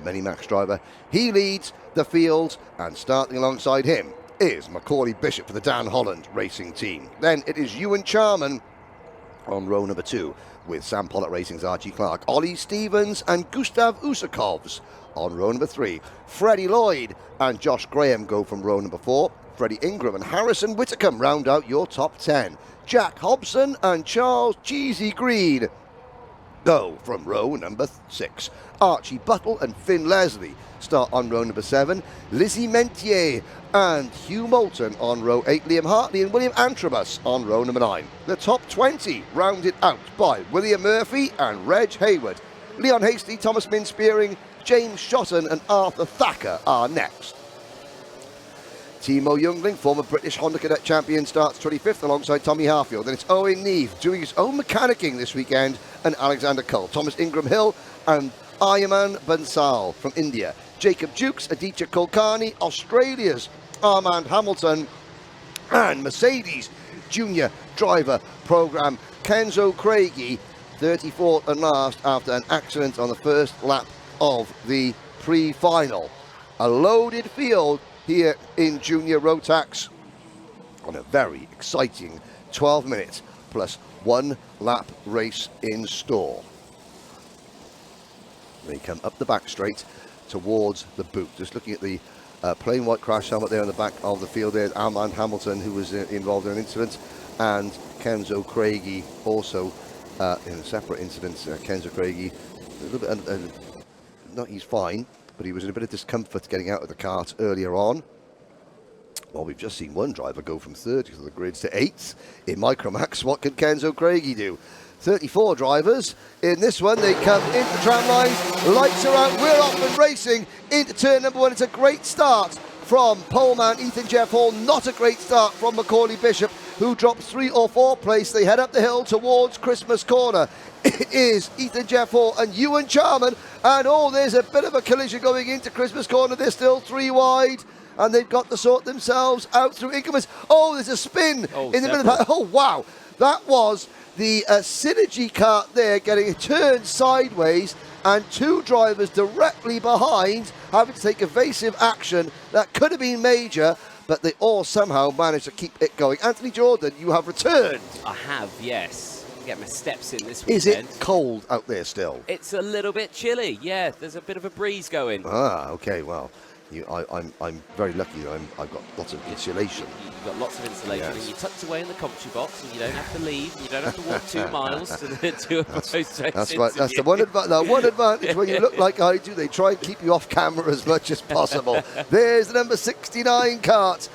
Minimax driver. He leads the field, and starting alongside him is Macaulay Bishop for the Dan Holland Racing Team. Then it is Ewan Charman on row number 2 with Sam Pollock Racing's Archie Clark, Ollie Stevens and Gustav Usakovs on row number 3. Freddie Lloyd and Josh Graham go from row number 4. Freddie Ingram and Harrison Whitcomb round out your top 10. Jack Hobson and Charles Cheesy Green go from row number 6. Archie Buttle and Finn Leslie start on row number 7. Lizzie Mentier and Hugh Moulton on row 8. Liam Hartley and William Antrobus on row number 9. The top 20 rounded out by William Murphy and Reg Hayward. Leon Hasty, Thomas Min-Spearing, James Shotton and Arthur Thacker are next. Timo Youngling, former British Honda Cadet champion, starts 25th alongside Tommy Harfield. Then it's Owen Neve doing his own mechanicking this weekend, and Alexander Cole. Thomas Ingram Hill and Ayman Bansal from India. Jacob Dukes, Aditya Kulkarni, Australia's Armand Hamilton, and Mercedes Junior Driver Program Kenzo Craigie, 34th and last after an accident on the first lap of the pre-final. A loaded field here in Junior Rotax on a very exciting 12 minutes plus 1 lap race in store. They come up the back straight towards the boot. Just looking at the plain white crash helmet there on the back of the field, there's Armand Hamilton, who was involved in an incident, and Kenzo Craigie also in a separate incident. Kenzo Craigie, a little bit, he's fine, but he was in a bit of discomfort getting out of the kart earlier on. Well, we've just seen one driver go from 30th of the grids to 8th in Micromax. What can Kenzo Craigie do? 34 drivers in this one. They come into the tram line, lights are out, we're off and racing into turn number 1. It's a great start from poleman Ethan Jeff Hall, not a great start from Macaulay Bishop, who dropped 3 or 4 place. They head up the hill towards Christmas Corner. It is Ethan Jeff Hall and Ewan Charman, and there's a bit of a collision going into Christmas Corner. They're still 3 wide, and they've got to sort themselves out through increments. There's a spin in the middle of that. Oh, wow. That was the Synergy kart there getting turned sideways, and 2 drivers directly behind having to take evasive action. That could have been major, but they all somehow managed to keep it going. Anthony Jordan, you have returned. I have, yes. Get my steps in this weekend. Is it cold out there still? It's a little bit chilly, yeah. There's a bit of a breeze going. Ah, okay, well. I'm very lucky that I've got lots of insulation. You've got lots of insulation, yes. And you're tucked away in the commentary box, and you don't have to leave. You don't have to walk 2 miles to a post-race That's right. That's the one advantage when you look like I do. They try and keep you off camera as much as possible. There's the number 69 kart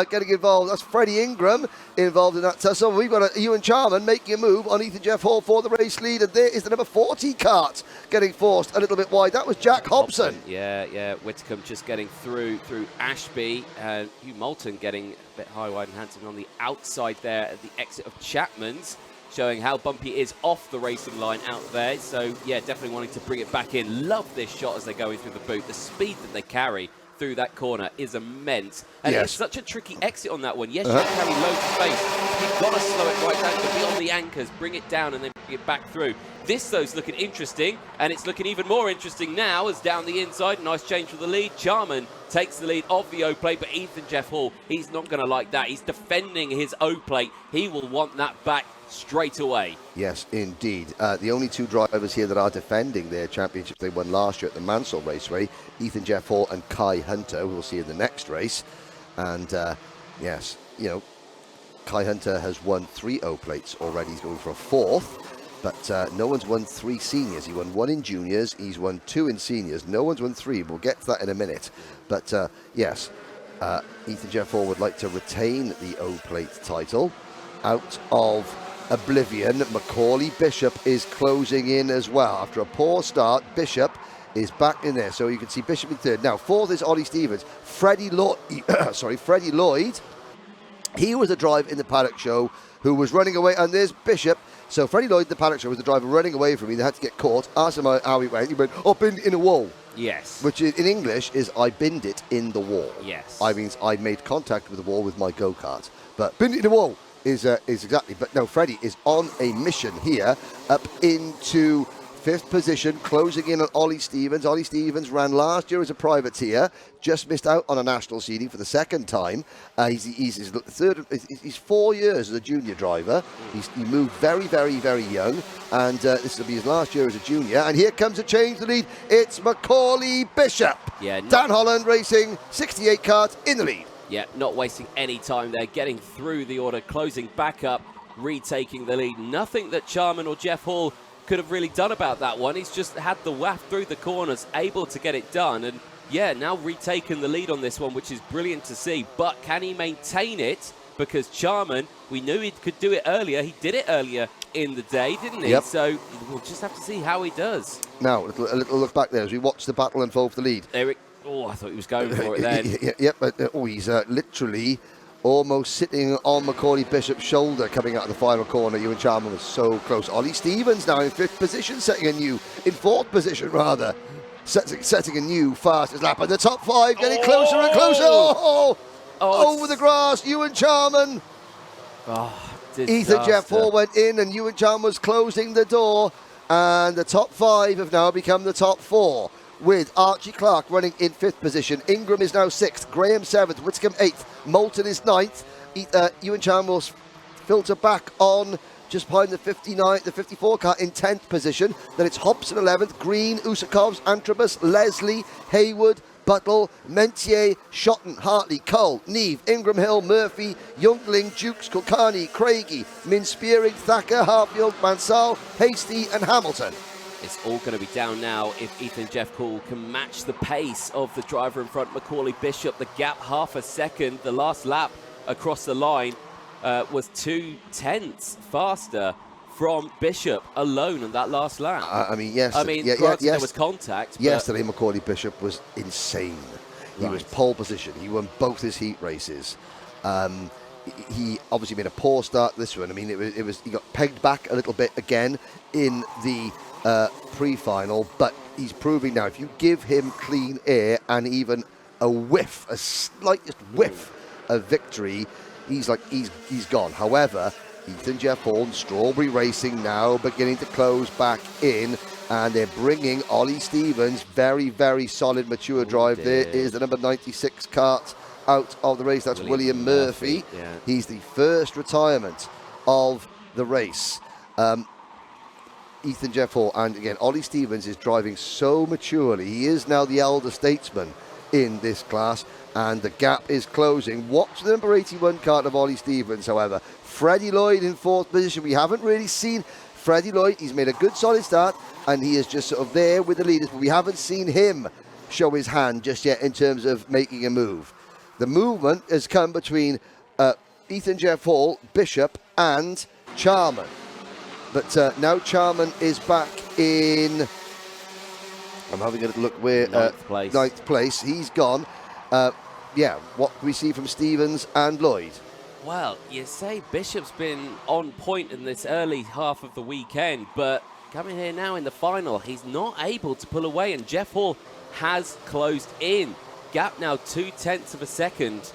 getting involved. That's Freddie Ingram involved in that tussle. We've got Ewan Charman making a move on Ethan Jeff Hall for the race lead, and there is the number 40 kart getting forced a little bit wide. That was Jack Hobson. Yeah. Whitcomb just getting through Ashby. Hugh Moulton getting a bit high, wide and handsome on the outside there at the exit of Chapman's, showing how bumpy it is off the racing line out there. So, yeah, definitely wanting to bring it back in. Love this shot as they're going through the boot. The speed that they carry through that corner is immense. And yes. It's such a tricky exit on that one. Yes, you carry loads of space. You've got to slow it right down, to be on the anchors, bring it down, and then bring it back through. This, though, is looking interesting, and it's looking even more interesting now as down the inside. Nice change for the lead. Charman takes the lead of the O-plate, but Ethan Jeff Hall, he's not going to like that. He's defending his O-plate. He will want that back straight away. Yes, indeed. The only 2 drivers here that are defending their championships they won last year at the Mansell Raceway, Ethan Jeff Hall and Kai Hunter, who we'll see in the next race. And yes, Kai Hunter has won 3 O-plates already. He's going for a 4th. But no one's won 3 seniors. He won 1 in juniors. He's won 2 in seniors. No one's won 3. We'll get to that in a minute. But yes, Ethan Jeff Hall would like to retain the O-plate title. Out of oblivion, Macaulay Bishop is closing in as well. After a poor start, Bishop is back in there. So you can see Bishop in 3rd. Now, 4th is Ollie Stevens. Freddie Lloyd. He was a drive in the paddock show who was running away. And there's Bishop. So Freddie Lloyd, the paddock show, was the driver running away from me. They had to get caught. Asked him how he went. He went, binned in a wall. Yes. Which in English is I binned it in the wall. Yes. I means I made contact with the wall with my go-kart. But binned it in the wall is exactly. But no, Freddie is on a mission here up into 5th position, closing in on Ollie Stevens. Ollie Stevens ran last year as a privateer, just missed out on a national seeding for the 2nd time. He's 4 years as a junior driver. He moved very, very, very young, and this will be his last year as a junior. And here comes a change to the lead. It's Macaulay Bishop. Yeah, Dan Holland Racing, 68 Kart in the lead. Yeah, not wasting any time there, getting through the order, closing back up, retaking the lead. Nothing that Charman or Jeff Hall could have really done about that one. He's just had the waft through the corners, able to get it done. And yeah, now retaking the lead on this one, which is brilliant to see. But can he maintain it? Because Charman, we knew he could do it earlier. He did it earlier in the day, didn't he? Yep. So we'll just have to see how he does. Now, a little look back there as we watch the battle unfold for the lead. Eric, I thought he was going for it then. Yep, but he's literally almost sitting on Macaulay Bishop's shoulder coming out of the final corner. Ewan Charman was so close. Ollie Stevens now in 5th position, in 4th position rather, setting a new fastest lap. And the top 5 getting closer and closer. Over the grass, Ewan Charman. Ethan Jeff Hall went in, and Ewan Charman was closing the door. And the top 5 have now become the top 4. With Archie Clark running in 5th position. Ingram is now 6th, Graham 7th, Whitcomb 8th, Moulton is 9th. Ewan Charman will filter back on just behind the 54 car in 10th position. Then it's Hobson 11th, Green, Usakovs, Antrobus, Leslie, Haywood, Buttle, Mentier, Shotton, Hartley, Cole, Neve, Ingram Hill, Murphy, Youngling, Jukes, Kulkarni, Craigie, Min-Spearing, Thacker, Harfield, Mansell, Hasty and Hamilton. It's all going to be down now if Ethan Jeff Hall can match the pace of the driver in front, Macaulay Bishop. The gap, half a second. The last lap across the line was 2/10 faster from Bishop alone in that last lap. Yes, there was contact. Yesterday, Macaulay Bishop was insane. He was pole position. He won both his heat races. He obviously made a poor start this one. I mean, it was he got pegged back a little bit again in the pre-final, but he's proving now if you give him clean air and even a whiff, a slightest whiff of victory, he's gone. However, Ethan Jeff Hall and Strawberry Racing now beginning to close back in, and they're bringing Ollie Stevens, very, very solid, mature drive. There is the number 96 Kart out of the race. That's William Murphy. Yeah. He's the first retirement of the race. Ethan Jeff Hall, and again, Ollie Stevens is driving so maturely. He is now the elder statesman in this class, and the gap is closing. Watch the number 81 Kart of Ollie Stevens, however. Freddie Lloyd in 4th position. We haven't really seen Freddie Lloyd. He's made a good solid start, and he is just sort of there with the leaders, but we haven't seen him show his hand just yet in terms of making a move. The movement has come between Ethan Jeff Hall, Bishop, and Charman. But now Charman is back in, I'm having a look where, 9th place. He's gone. What can we see from Stevens and Lloyd? Well, you say Bishop's been on point in this early half of the weekend, but coming here now in the final, he's not able to pull away, and Jeff Hall has closed in. Gap now 2/10 of a second.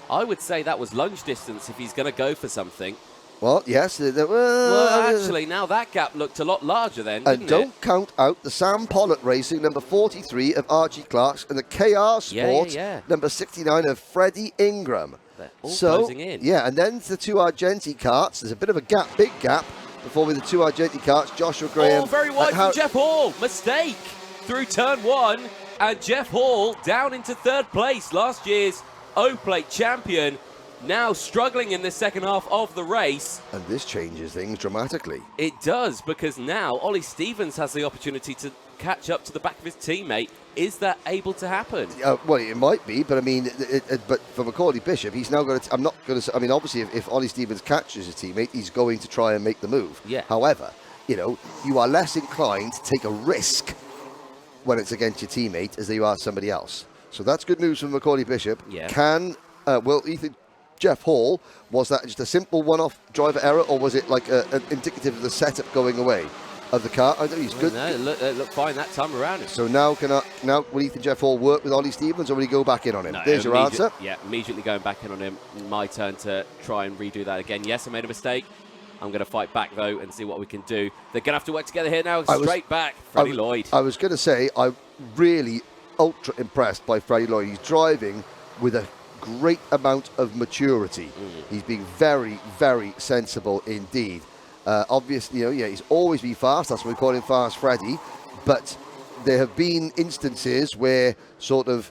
I would say that was lunge distance if he's going to go for something. Well, yes. Well, actually, now that gap looked a lot larger then, didn't it? And don't count out the Sam Pollitt Racing, number 43 of Archie Clark's, and the KR Sports, number 69 of Freddie Ingram. They're all closing in. Yeah, and then the 2 Argenti karts. There's a bit of a gap, big gap, before with the 2 Argenti karts. Joshua Graham. Oh, very wide from Jeff Hall. Mistake through turn 1, and Jeff Hall down into 3rd place. Last year's O Plate champion. Now struggling in the second half of the race. And this changes things dramatically. It does, because now Ollie Stevens has the opportunity to catch up to the back of his teammate. Is that able to happen? Well, it might be, but I mean, but for Macaulay Bishop, he's now going to, I'm not going to, I mean, obviously if Ollie Stevens catches his teammate, he's going to try and make the move. Yeah. However, you are less inclined to take a risk when it's against your teammate as you are somebody else. So that's good news from Macaulay Bishop. Yeah. Ethan Jeff Hall, was that just a simple one-off driver error, or was it like indicative of the setup going away of the car? I think he's good. No, it looked fine that time around. So now will Ethan Jeff Hall work with Ollie Stevens, or will he go back in on him? No, there's your answer. Yeah, immediately going back in on him. My turn to try and redo that again. Yes, I made a mistake. I'm going to fight back, though, and see what we can do. They're going to have to work together here now. Straight back, Freddie Lloyd. I was going to say, I'm really ultra impressed by Freddie Lloyd. He's driving with a great amount of maturity. He's being very, very sensible indeed. Obviously, he's always been fast. That's why we call him Fast Freddie. But there have been instances where sort of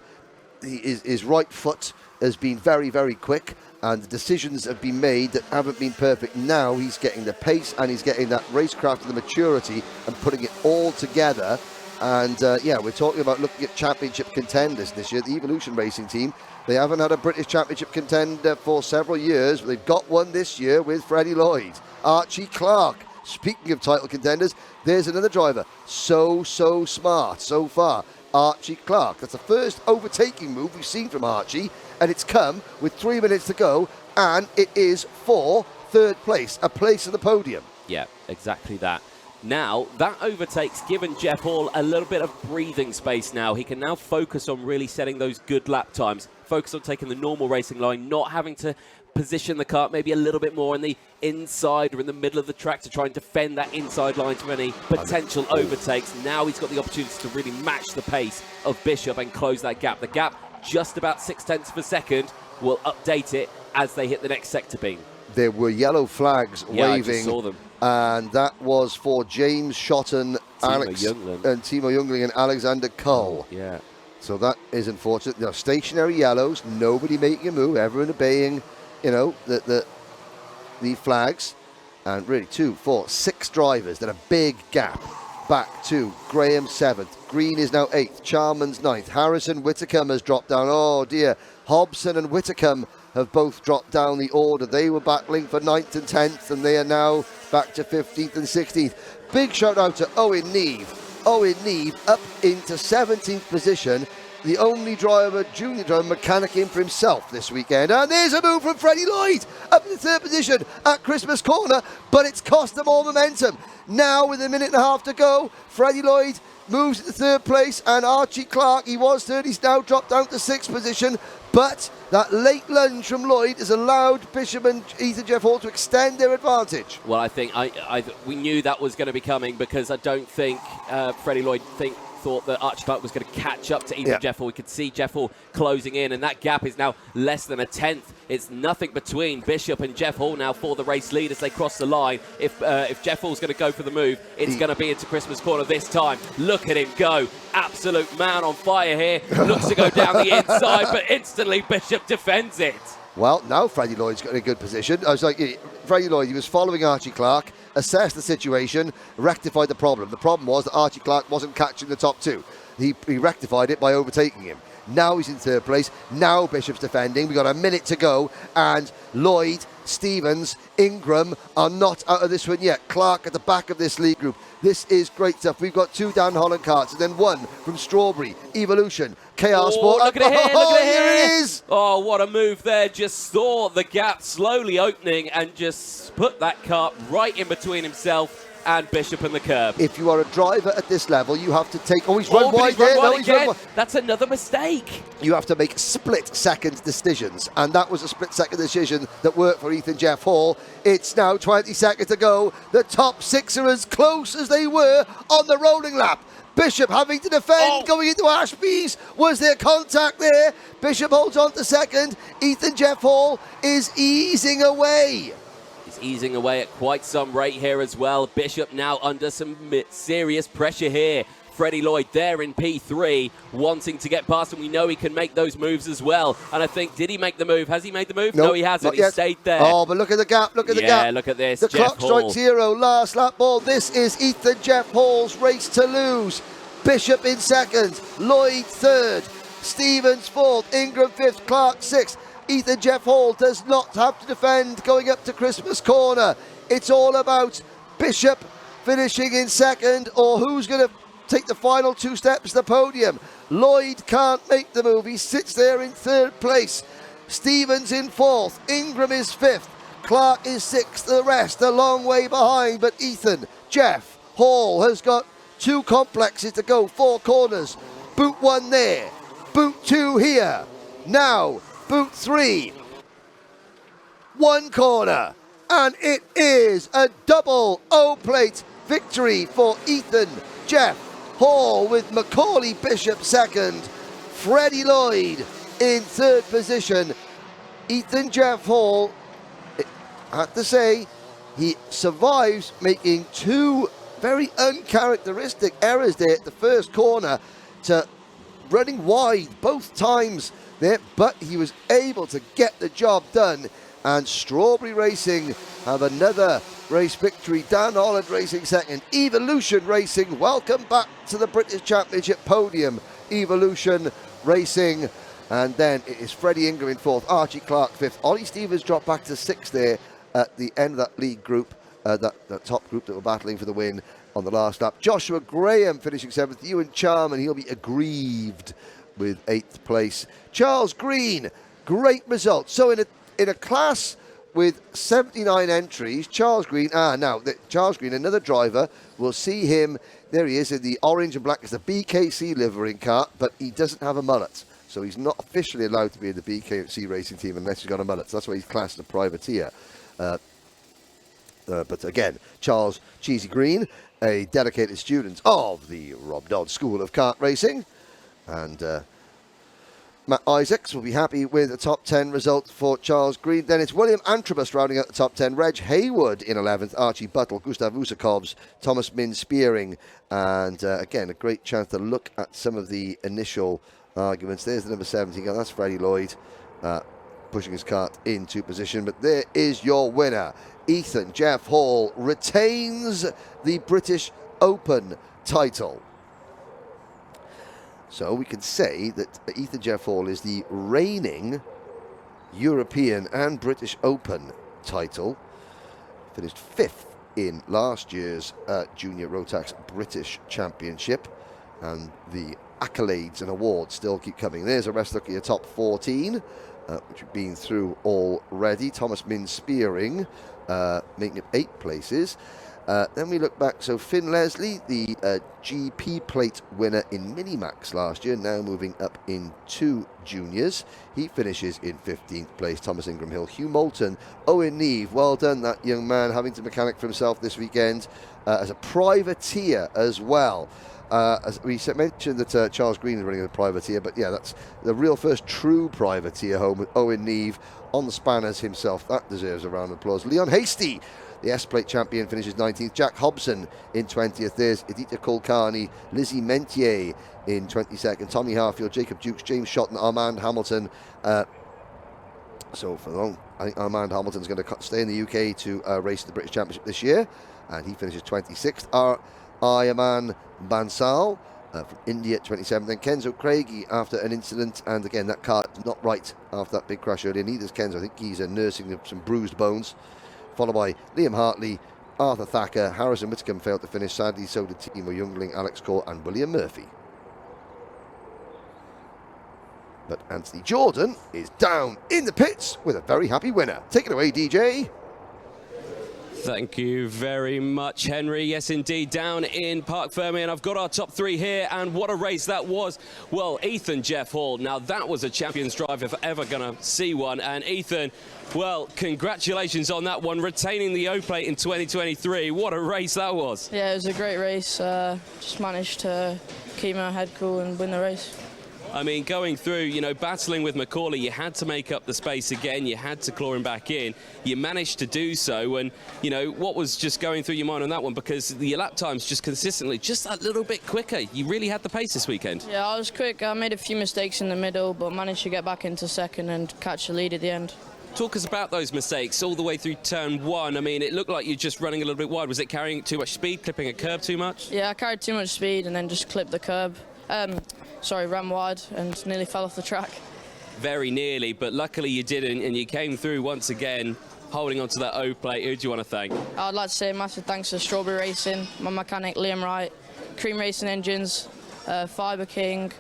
his right foot has been very, very quick, and the decisions have been made that haven't been perfect. Now he's getting the pace and he's getting that racecraft and the maturity and putting it all together. And we're talking about looking at championship contenders this year. The Evolution Racing team, they haven't had a British championship contender for several years, but they've got one this year with Freddie Lloyd. Archie Clark. Speaking of title contenders, there's another driver. So smart so far. Archie Clark. That's the first overtaking move we've seen from Archie, and it's come with 3 minutes to go, and it is for third place, a place in the podium. Yeah, exactly that. Now, that overtake's given Jeff Hall a little bit of breathing space now. He can now focus on really setting those good lap times, focus on taking the normal racing line, not having to position the kart maybe a little bit more in the inside or in the middle of the track to try and defend that inside line to any potential overtakes. Now he's got the opportunity to really match the pace of Bishop and close that gap. The gap, just about 0.6 of a second, will update it as they hit the next sector beam. There were yellow flags waving. I just saw them. And that was for James Shotton, Timo Jungling and Alexander Cull. Yeah. So that is unfortunate. They're stationary yellows, nobody making a move, everyone obeying, the flags. And really 2, 4, 6 drivers. Then a big gap back to Graham 7th. Green is now 8th. Charman's 9th. Harrison Whitacombe has dropped down. Oh dear. Hobson and Whitacombe have both dropped down the order. They were battling for 9th and 10th, and they are now back to 15th and 16th. Big shout out to Owen Neve. Owen Neve up into 17th position. The only junior driver, mechanic in for himself this weekend. And there's a move from Freddie Lloyd up in the 3rd position at Christmas Corner, but it's cost them all momentum. Now, with a minute and a half to go, Freddie Lloyd moves to 3rd place, and Archie Clark, he was 3rd, he's now dropped down to 6th position. But that late lunge from Lloyd has allowed Bishop and Ethan Jeff Hall to extend their advantage. Well, I think we knew that was going to be coming, because I don't think Freddie Lloyd thought that Archie Clark was going to catch up to Ethan Jeff Hall. We could see Jeff Hall closing in, and that gap is now less than a 1/10. It's nothing between Bishop and Jeff Hall now for the race lead as they cross the line. If Jeff Hall's going to go for the move, it's going to be into Christmas Corner this time. Look at him go. Absolute man on fire here. Looks to go down the inside, but instantly Bishop defends it. Well, now Freddie Lloyd's got in a good position. I was like, Freddie Lloyd, he was following Archie Clark, assessed the situation, rectified the problem. The problem was that Archie Clark wasn't catching the top 2. He rectified it by overtaking him. Now he's in 3rd place. Now Bishop's defending. We've got a minute to go, and Lloyd, Stevens, Ingram are not out of this one yet. Clark at the back of this lead group. This is great stuff. We've got 2 Dan Holland karts, and then 1 from Strawberry, Evolution, KR Sport. Look at it here, look at it here. Here it is. Oh, what a move there. Just saw the gap slowly opening and just put that kart right in between himself and Bishop and the curb. If you are a driver at this level, you have to take... Oh, he's run wide there. No, he's run wide. That's another mistake. You have to make split-second decisions, and that was a split-second decision that worked for Ethan Jeff Hall. It's now 20 seconds to go. The top 6 are as close as they were on the rolling lap. Bishop having to defend, going into Ashby's. Was there contact there? Bishop holds on to 2nd. Ethan Jeff Hall is easing away. He's easing away at quite some rate here as well. Bishop now under some serious pressure here. Freddie Lloyd there in P3, wanting to get past him. We know he can make those moves as well. And I think, did he make the move? Has he made the move? Nope, no, he hasn't. He stayed there. Oh, but look at the gap. Look at the gap. Yeah, look at this. The Jeff clock strikes 0. Last lap ball. This is Ethan Jeff Hall's race to lose. Bishop in 2nd. Lloyd 3rd. Stevens 4th. Ingram 5th. Clark 6th. Ethan Jeff Hall does not have to defend going up to Christmas Corner. It's all about Bishop finishing in 2nd, or who's going to take the final 2 steps to the podium. Lloyd can't make the move. He sits there in 3rd place. Stevens in 4th. Ingram is 5th. Clark is 6th. The rest a long way behind, but Ethan Jeff Hall has got 2 complexes to go, 4 corners. Boot 1 there. Boot 2 here. Now, boot 3. 1 corner. and it is a double O-Plate victory for Ethan Jeff Hall, with Macaulay Bishop second, Freddie Lloyd in third position. Ethan Jeff Hall, I have to say, he survives making two very uncharacteristic errors there at the first corner to running wide both times there, but he was able to get the job done. And Strawberry Racing have another race victory. Dan Holland Racing second. Evolution Racing, welcome back to the British Championship podium. Evolution Racing. And then it is Freddie Ingram in fourth, Archie Clark fifth. Ollie Stevens dropped back to sixth there at the end of that league group, that top group that were battling for the win on the last lap. Joshua Graham finishing seventh. Ewan Charman, he'll be aggrieved with eighth place. Charles Green, great result. So in a class with 79 entries, Charles Green, Charles Green, another driver, we'll see him, there he is in the orange and black, it's the BKC livery Kart, but he doesn't have a mullet. So he's not officially allowed to be in the BKC racing team unless he's got a mullet. So that's why he's classed as a privateer. But again, Charles Cheesy Green, a dedicated student of the Rob Dodd School of Kart Racing. And Matt Isaacs will be happy with a top 10 result for Charles Green. Then it's William Antrobus rounding out the top 10. Reg Haywood in 11th. Archie Buttle, Gustav Usakovs, Thomas Min Spearing. And again, a great chance to look at some of the initial arguments. There's the number 17 guy. That's Freddie Lloyd pushing his kart into position. But there is your winner. Ethan Jeff Hall retains the British Open title. So we can say that Ethan Jeff Hall is the reigning European and British Open title. Finished fifth in last year's Junior Rotax British Championship. And the accolades and awards still keep coming. There's a rest look at your top 14, which we've been through already. Thomas Min Spearing making up 8 places. Then we look back, so Finn Leslie, the GP plate winner in Minimax last year, now moving up into juniors. He finishes in 15th place. Thomas Ingram Hill, Hugh Moulton, Owen Neve, well done that young man, having to mechanic for himself this weekend as a privateer as well. As we mentioned that Charles Green is running as a privateer, but yeah, that's the real first true privateer home with Owen Neve on the spanners himself. That deserves a round of applause. Leon Hasty, the S-Plate champion, finishes 19th. Jack Hobson in 20th. There's Edita Kulkarni, Lizzie Mentier in 22nd. Tommy Harfield, Jacob Dukes, James Shotton, Armand Hamilton. So for long, I think Armand Hamilton's going to stay in the UK to race the British Championship this year, and he finishes 26th. Ayaman Bansal from India, 27th. Then Kenzo Craigie after an incident, and again that car is not right after that big crash earlier. Neither's Kenzo. I think he's nursing some bruised bones. Followed by Liam Hartley, Arthur Thacker, Harrison Whitcomb failed to finish. Sadly, so did Timo Youngling, Alex Core, and William Murphy. But Anthony Jordan is down in the pits with a very happy winner. Take it away, DJ. Thank you very much, Henry. Yes, indeed, down in Parc Fermé, and I've got our top 3 here, and what a race that was. Well, Ethan Jeff Hall, now that was a champion's drive if ever going to see one, and Ethan, well, congratulations on that one, retaining the O-Plate in 2023. What a race that was. Yeah, it was a great race. Just managed to keep my head cool and win the race. I mean, going through, you know, battling with Macaulay, you had to make up the space again. You had to claw him back in. You managed to do so. And, you know, what was just going through your mind on that one? Because the lap times just consistently, just that little bit quicker. You really had the pace this weekend. Yeah, I was quick. I made a few mistakes in the middle, but managed to get back into second and catch the lead at the end. Talk us about those mistakes all the way through turn 1. I mean, it looked like you're just running a little bit wide. Was it carrying too much speed, clipping a curb too much? Yeah, I carried too much speed and then just clipped the curb. Ran wide and nearly fell off the track. Very nearly, but luckily you didn't, and you came through once again, holding onto that O-Plate. Who do you want to thank? I'd like to say a massive thanks to Strawberry Racing, my mechanic Liam Wright, Cream Racing Engines, Fibre King,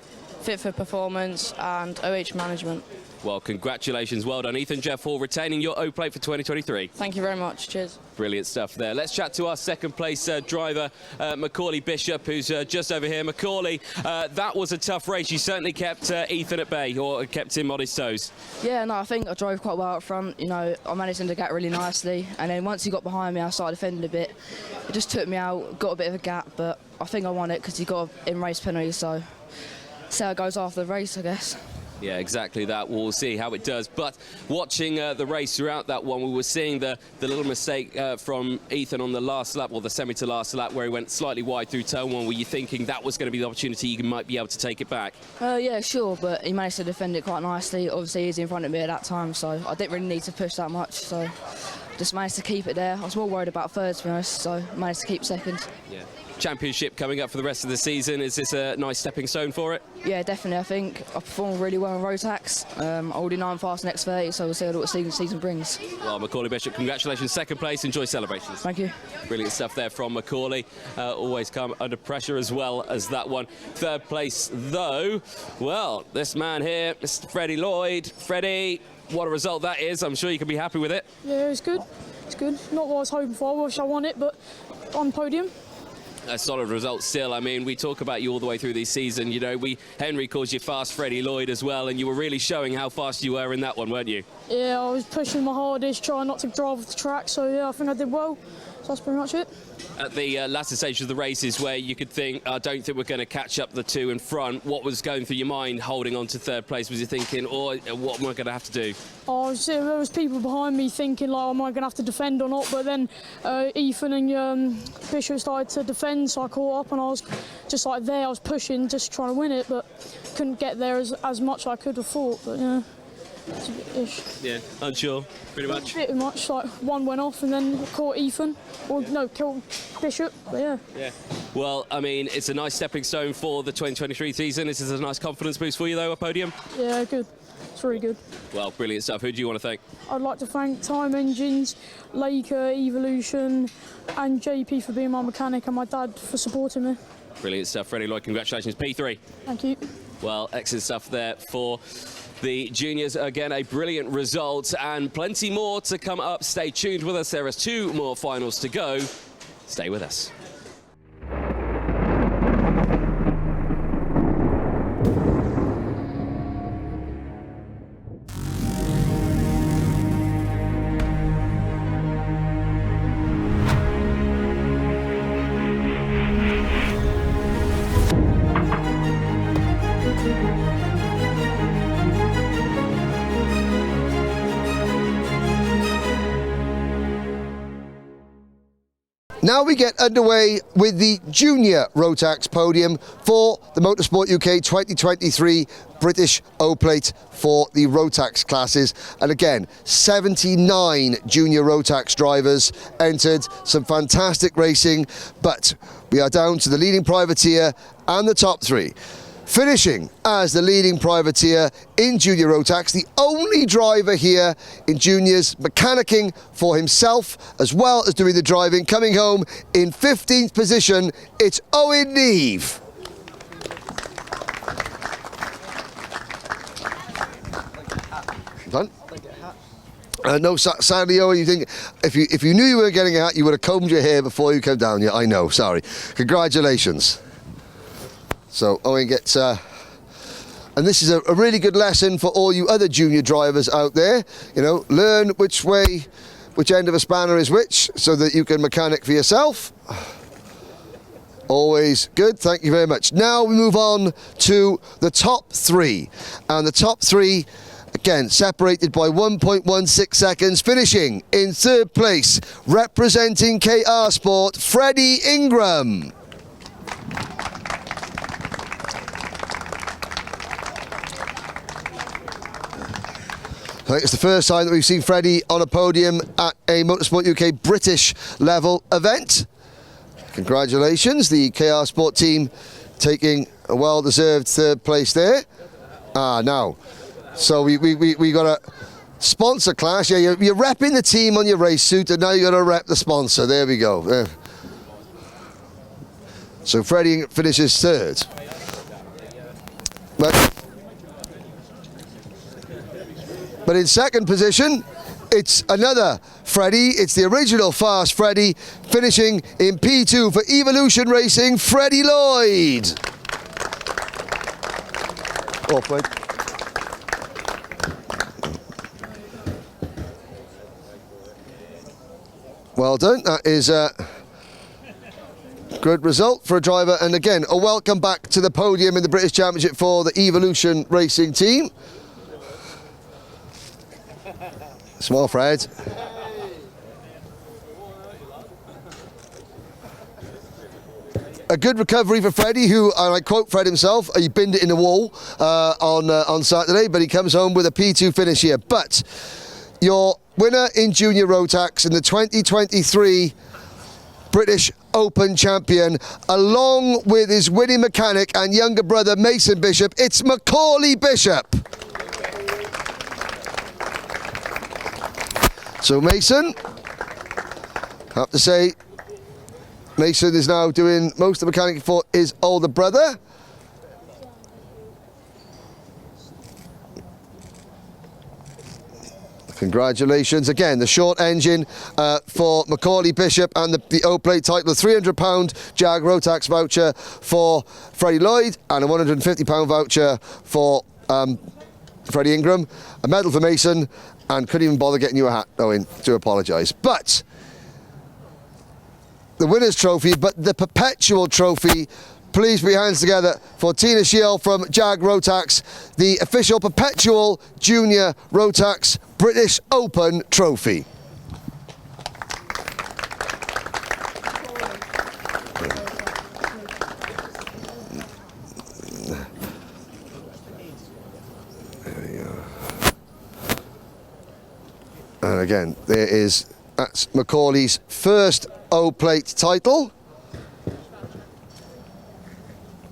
Fit for Performance, and OH Management. Well, congratulations. Well done, Ethan. Jeff, for retaining your O Plate for 2023. Thank you very much. Cheers. Brilliant stuff there. Let's chat to our second place driver, Macaulay Bishop, who's just over here. Macaulay, that was a tough race. You certainly kept Ethan at bay, or kept him on his toes. Yeah, no, I think I drove quite well up front. You know, I managed him to gap really nicely, and then once he got behind me, I started defending a bit. It just took me out, got a bit of a gap, but I think I won it because he got an in-race penalty, so see how it goes after the race, I guess. Yeah, exactly that. We'll see how it does. But watching the race throughout that one, we were seeing the little mistake from Ethan on the last lap, or the semi to last lap, where he went slightly wide through turn one. Were you thinking that was going to be the opportunity you might be able to take it back? Yeah, sure, but he managed to defend it quite nicely. Obviously, he was in front of me at that time, so I didn't really need to push that much. So just managed to keep it there. I was more worried about third, to be honest, so managed to keep second. Yeah. Championship coming up for the rest of the season. Is this a nice stepping stone for it? Yeah, definitely. I think I performed really well on Rotax. I already know I'm fast next 30, so we'll see what the season brings. Well, Macaulay Bishop, congratulations, second place. Enjoy celebrations. Thank you. Brilliant stuff there from Macaulay. Always come under pressure as well as that one. Third place, though, well, this man here, Mr. Freddie Lloyd. Freddie, what a result that is. I'm sure you can be happy with it. Yeah, it's good. It's good. Not what I was hoping for. I wish I won it, but on podium. A solid result still. I mean, we talk about you all the way through this season. You know, Henry calls you fast Freddie Lloyd as well, and you were really showing how fast you were in that one, weren't you? Yeah, I was pushing my hardest, trying not to drive off the track, so yeah, I think I did well. So that's pretty much it. At the latter stage of the races where you could think, I don't think we're going to catch up the two in front, what was going through your mind holding on to third place? Was you thinking, oh, what am I going to have to do? There was people behind me thinking, like, am I going to have to defend or not? But then Ethan and Bishop started to defend, so I caught up and I was just like there, I was pushing, just trying to win it, but couldn't get there as much as I could have thought. But yeah, it's a bit ish. Yeah, unsure, pretty much. Pretty much, like one went off and then caught Ethan, or no, caught Bishop, but yeah. Yeah. Well, I mean, it's a nice stepping stone for the 2023 season. This is a nice confidence boost for you, though, a podium. Yeah, good. It's really good. Well, brilliant stuff. Who do you want to thank? I'd like to thank Time Engines, Laker, Evolution, and JP for being my mechanic, and my dad for supporting me. Brilliant stuff. Freddie Lloyd, congratulations. P3. Thank you. Well, excellent stuff there for the juniors. Again, a brilliant result and plenty more to come up. Stay tuned with us. There are 2 more finals to go. Stay with us. Now we get underway with the junior Rotax podium for the Motorsport UK 2023 British O Plate for the Rotax classes. And again, 79 junior Rotax drivers entered, some fantastic racing, but we are down to the leading privateer and the top 3. Finishing as the leading privateer in junior Rotax, the only driver here in juniors mechanicking for himself as well as doing the driving. Coming home in 15th position, it's Owen Neve. Done? No, sadly, Owen, you think if you knew you were getting a hat, you would have combed your hair before you came down. Yeah, I know. Sorry. Congratulations. So Owen gets, and this is a really good lesson for all you other junior drivers out there. You know, learn which end of a spanner is which, so that you can mechanic for yourself. Always good. Thank you very much. Now we move on to the top 3, and the top 3. Again, separated by 1.16 seconds, finishing in 3rd place, representing KR Sport, Freddie Ingram. I think it's the first time that we've seen Freddie on a podium at a Motorsport UK British level event. Congratulations, the KR Sport team taking a well-deserved 3rd place there. Now, so we got a sponsor clash. Yeah, you're repping the team on your race suit, and now you got to rep the sponsor. There we go. So Freddie finishes 3rd. But But in second position, it's another Freddie. It's the original Fast Freddie, finishing in P2 for Evolution Racing, Freddie Lloyd. Oh, Fred. Well done. That is a good result for a driver. And again, a welcome back to the podium in the British Championship for the Evolution Racing team. Small Fred. A good recovery for Freddie, who, and I quote Fred himself, he binned it in the wall on Saturday, but he comes home with a P2 finish here. But your winner in Junior Rotax in the 2023 British Open champion, along with his winning mechanic and younger brother Mason Bishop, it's Macaulay Bishop. So Mason, have to say, Mason is now doing most of the mechanic for his older brother. Congratulations. Again, the short engine for Macaulay Bishop and the O Plate title, a £300 Jag Rotax voucher for Freddie Lloyd and a £150 voucher for Freddie Ingram, a medal for Mason, and couldn't even bother getting you a hat, Owen, to apologise. But the winner's trophy, but the perpetual trophy, please put your hands together for Tina Shield from Jag Rotax, the official perpetual Junior Rotax British Open trophy. And again, that's Macaulay's first O Plate title.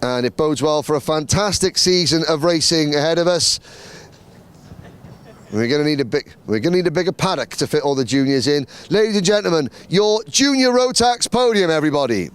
And it bodes well for a fantastic season of racing ahead of us. We're going to need a bigger paddock to fit all the juniors in. Ladies and gentlemen, your Junior Rotax podium, everybody.